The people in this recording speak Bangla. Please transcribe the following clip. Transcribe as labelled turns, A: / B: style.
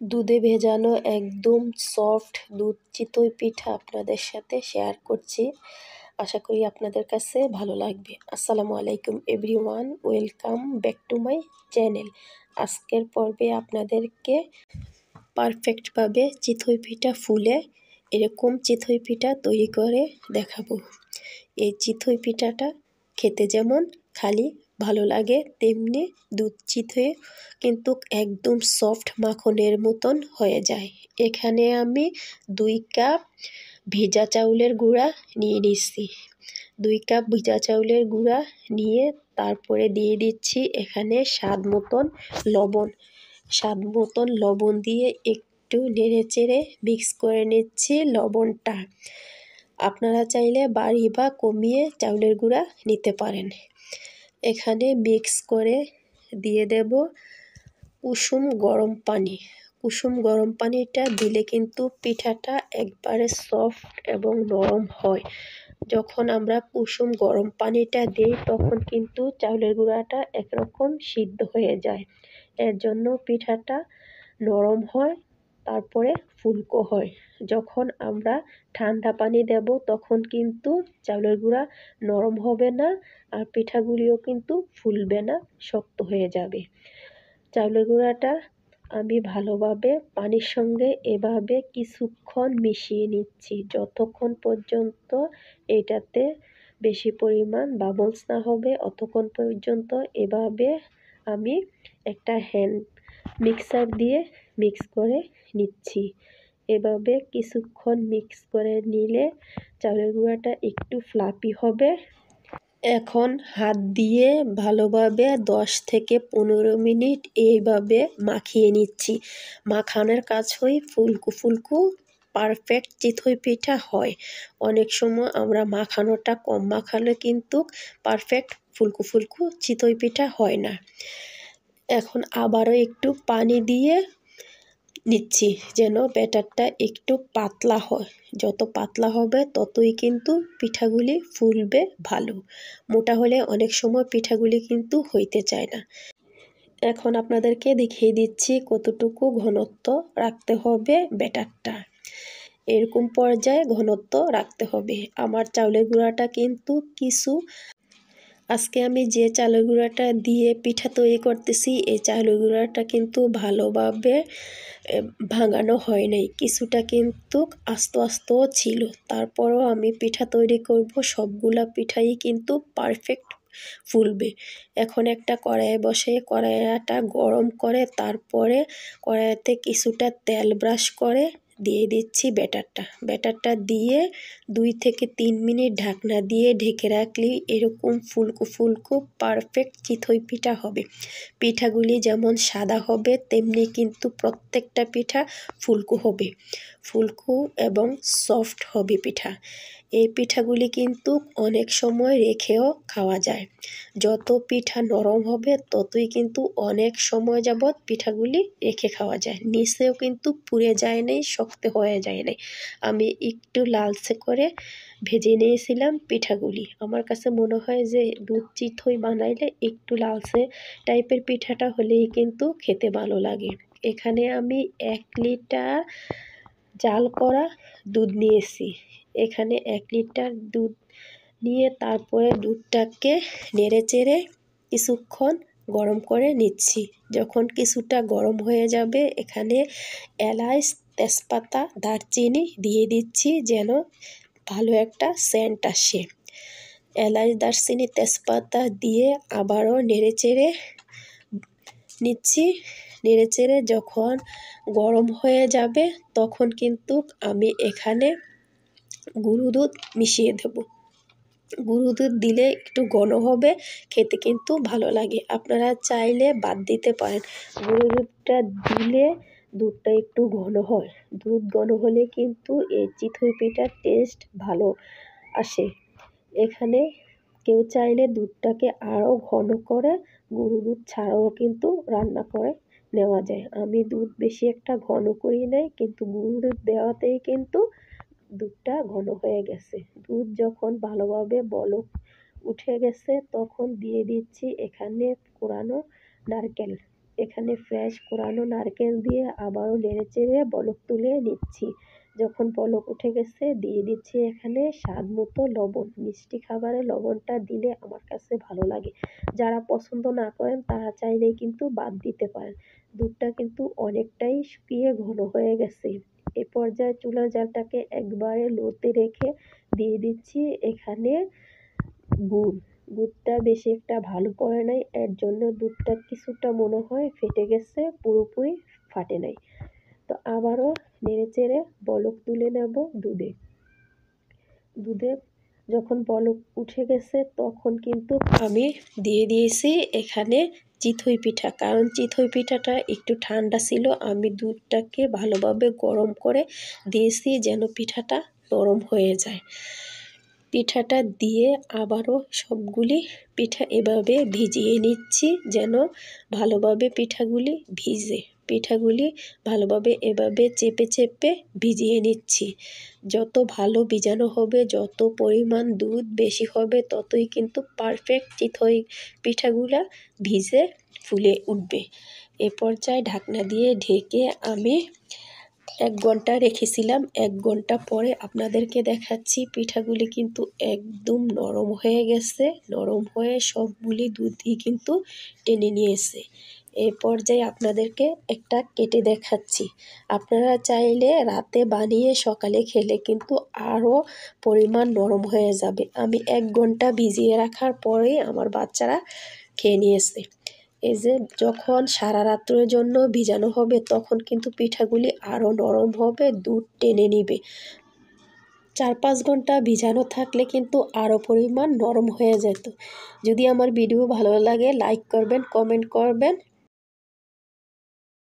A: দুধে ভেজানো একদম সফট দুধ চিতই পিঠা আপনাদের সাথে শেয়ার করছি। আশা করি আপনাদের কাছে ভালো লাগবে। আসসালামু আলাইকুম everyone, welcome back to my channel. আজকের পর্বে আপনাদেরকে পারফেক্টভাবে চিতই পিঠা ফুলে এরকম চিতই পিঠা তৈরি করে দেখাবো। এই চিতই পিঠাটা খেতে যেমন খালি ভালো লাগে, তেমনি দুধ চিতই কিন্তু একদম সফট মাখনের মতন হয়ে যায়। এখানে আমি 2 কাপ ভেজা চাউলের গুঁড়া নিয়ে নিচ্ছি। 2 কাপ ভেজা চাউলের গুঁড়া নিয়ে তারপরে দিয়ে দিচ্ছি এখানে স্বাদ মতন লবণ দিয়ে একটু নেড়েচেড়ে মিক্স করে নিচ্ছি লবণটা। আপনারা চাইলে বাড়ি বা কমিয়ে চাউলের গুঁড়া নিতে পারেন। এখানে মিক্স করে দিয়ে দেব কুসুম গরম পানি। কুসুম গরম পানিটা দিলে কিন্তু পিঠাটা একবারে সফট এবং নরম হয়। যখন আমরা কুসুম গরম পানিটা দিই তখন কিন্তু চাউলের গুঁড়াটা একরকম সিদ্ধ হয়ে যায়। এর জন্য পিঠাটা নরম হয়, তারপরে ফুলকো হয়। যখন আমরা ঠান্ডা পানি দেব তখন কিন্তু চাউলের গুঁড়া নরম হবে না, আর পিঠাগুলিও কিন্তু ফুলবে না, শক্ত হয়ে যাবে। চাউলের গুঁড়াটা আমি ভালোভাবে পানির সঙ্গে এভাবে কিছুক্ষণ মিশিয়ে নিচ্ছি, যতক্ষণ পর্যন্ত এটাতে বেশি পরিমাণ বাবলস না হবে অতক্ষণ পর্যন্ত এভাবে আমি একটা হ্যান্ড মিক্সার দিয়ে মিক্স করে নিচ্ছি। এভাবে কিছুক্ষণ মিক্স করে নিলে চাউলের গুঁড়াটা একটু ফ্লাফি হবে। এখন হাত দিয়ে ভালোভাবে 10 থেকে 15 মিনিট এইভাবে মাখিয়ে নিচ্ছি। মাখানোর কাজ ফুলকো পারফেক্ট চিতই পিঠা হয়। অনেক সময় আমরা মাখানোটা কম মাখালে কিন্তু পারফেক্ট ফুলকো চিতই পিঠা হয় না। এখন আবারও একটু পানি দিয়ে নিচ্ছি যেন ব্যাটারটা একটু পাতলা হয়। যত পাতলা হবে ততই কিন্তু পিঠাগুলি ফুলবে ভালো। মোটা হলে অনেক সময় পিঠাগুলি কিন্তু হইতে চায় না। এখন আপনাদেরকে দেখিয়ে দিচ্ছি কতটুকু ঘনত্ব রাখতে হবে ব্যাটারটা। এরকম পর্যায়ে ঘনত্ব রাখতে হবে। আমার চাউলের গুঁড়াটা কিন্তু আজকে আমি যে চালের গুঁড়াটা দিয়ে পিঠা তৈরি করতেছি এই চালের গুঁড়াটা কিন্তু ভালোভাবে ভাঙানো হয় নাই, কিছুটা কিন্তু আস্ত ছিল। তারপরও আমি পিঠা তৈরি করব, সবগুলা পিঠাই কিন্তু পারফেক্ট ফুলবে। এখন একটা কড়াইয়ে বসে কড়াইটা গরম করে তারপরে কড়াইতে কিছুটা তেল ব্রাশ করে দিয়ে দিচ্ছি ব্যাটারটা দিয়ে 2 থেকে 3 মিনিট ঢাকনা দিয়ে ঢেকে রাখলেই এরকম ফুলকো পারফেক্ট চিতই পিঠা হবে। পিঠাগুলি যেমন সাদা হবে তেমনি কিন্তু প্রত্যেকটা পিঠা ফুলকো এবং সফট হবে পিঠা। এই পিঠাগুলি কিন্তু অনেক সময় রেখেও খাওয়া যায়। যত পিঠা নরম হবে ততই কিন্তু অনেক সময় যাবৎ পিঠাগুলি রেখে খাওয়া যায়। নিচেও কিন্তু পুড়ে যায় নাই, শক্ত হয়ে যায় নাই। আমি একটু লালচে করে ভেজে নিয়েছিলাম পিঠাগুলি। আমার কাছে মনে হয় যে দুধ চিতই বানাইলে একটু লালচে টাইপের পিঠাটা হলেই কিন্তু খেতে ভালো লাগে। এখানে আমি 1 লিটার জাল করা দুধ নিয়েছি। এখানে 1 লিটার দুধ নিয়ে তারপরে দুধটাকে নেড়েচেড়ে কিছুক্ষণ গরম করে নিচ্ছি। যখন কিছুটা গরম হয়ে যাবে এখানে এলাচ, তেজপাতা, দারচিনি দিয়ে দিচ্ছি যেন ভালো একটা সেন্ট আসে। এলাচ, দারচিনি, তেজপাতা দিয়ে আবারও নেড়েচেড়ে নিচ্ছি। নেড়েচেড়ে যখন গরম হয়ে যাবে তখন কিন্তু আমি এখানে গুঁড়ো দুধ মিশিয়ে দেব। গুঁড়ো দুধ দিলে একটু ঘন হবে, খেতে কিন্তু ভালো লাগে। আপনারা চাইলে বাদ দিতে পারেন। গুঁড়ো দুধটা দিলে দুধটা একটু ঘন হয়। দুধ ঘন হলে কিন্তু এই চিতই পিঠার টেস্ট ভালো আসে। এখানে কেউ চাইলে দুধটাকে আরও ঘন করে গুঁড়ো দুধ ছাড়াও কিন্তু রান্না করে নেওয়া যায়। আমি দুধ বেশি একটা ঘন করি নাই, কিন্তু গুঁড়ো দুধ দেওয়াতেই কিন্তু দুধটা ঘন হয়ে গেছে। দুধ যখন ভালোভাবে বলক উঠে গেছে তখন দিয়ে দিচ্ছি এখানে কোরানো নারকেল। এখানে ফ্রেশ কোরানো নারকেল দিয়ে আবারও নেড়েচেড়ে বলক তুলে নিচ্ছি। যখন বলক উঠে গেছে দিয়ে দিচ্ছি এখানে স্বাদ মতো লবণ। মিষ্টি খাবারে লবণটা দিলে আমার কাছে ভালো লাগে। যারা পছন্দ না করেন তারা চাইলেই কিন্তু বাদ দিতে পারেন। দুধটা কিন্তু অনেকটাই শুকিয়ে ঘন হয়ে গেছে। এ পর্যায়ে চুলার জালটাকে একবারে লোতে রেখে দিয়ে দিচ্ছি এখানে গুড়। গুড়টা বেশি একটা ভালো পড়ে নাই, এর জন্য দুধটা কিছুটা মনে হয় ফেটে গেছে, পুরোপুরি ফাটে নাই। তো আবারও নেড়েচেড়ে বলক তুলে নেব দুধে যখন বলক উঠে গেছে তখন কিন্তু আমি দিয়ে দিয়েছি এখানে চিতই পিঠা। কারণ চিতই পিঠাটা একটু ঠান্ডা ছিল, আমি দুধটাকে ভালোভাবে গরম করে দিয়েছি যেন পিঠাটা নরম হয়ে যায়। পিঠাটা দিয়ে আবারও সবগুলি পিঠা এভাবে ভিজিয়ে নিচ্ছি যেন ভালোভাবে পিঠাগুলি ভিজে। পিঠাগুলি ভালোভাবে এভাবে চেপে চেপে ভিজিয়ে নিচ্ছি। যত ভালো ভিজানো হবে, যত পরিমাণ দুধ বেশি হবে, ততই কিন্তু পারফেক্ট চিতই পিঠাগুলা ভিজে ফুলে উঠবে। এ পর্যায়ে ঢাকনা দিয়ে ঢেকে আমি 1 ঘন্টা রেখেছিলাম। 1 ঘন্টা পরে আপনাদেরকে দেখাচ্ছি পিঠাগুলি কিন্তু একদম নরম হয়ে গেছে। নরম হয়ে সবগুলি দুধই কিন্তু টেনে নিয়েছে। এই পর্যায়ে আপনাদেরকে একটা কেটে দেখাচ্ছি। আপনারা চাইলে রাতে বানিয়ে সকালে খেলে কিন্তু আরও পরিমাণ নরম হয়ে যাবে। আমি 1 ঘন্টা ভিজিয়ে রাখার পরেই আমার বাচ্চারা খেয়ে নিয়েছে। এই যে যখন সারা রাত্রের জন্য ভিজানো হবে তখন কিন্তু পিঠাগুলি আরও নরম হবে, দুধ টেনে নিবে। 4-5 ঘন্টা ভিজানো থাকলে কিন্তু আরও পরিমাণ নরম হয়ে যেত। যদি আমার ভিডিও ভালো লাগে লাইক করবেন, কমেন্ট করবেন,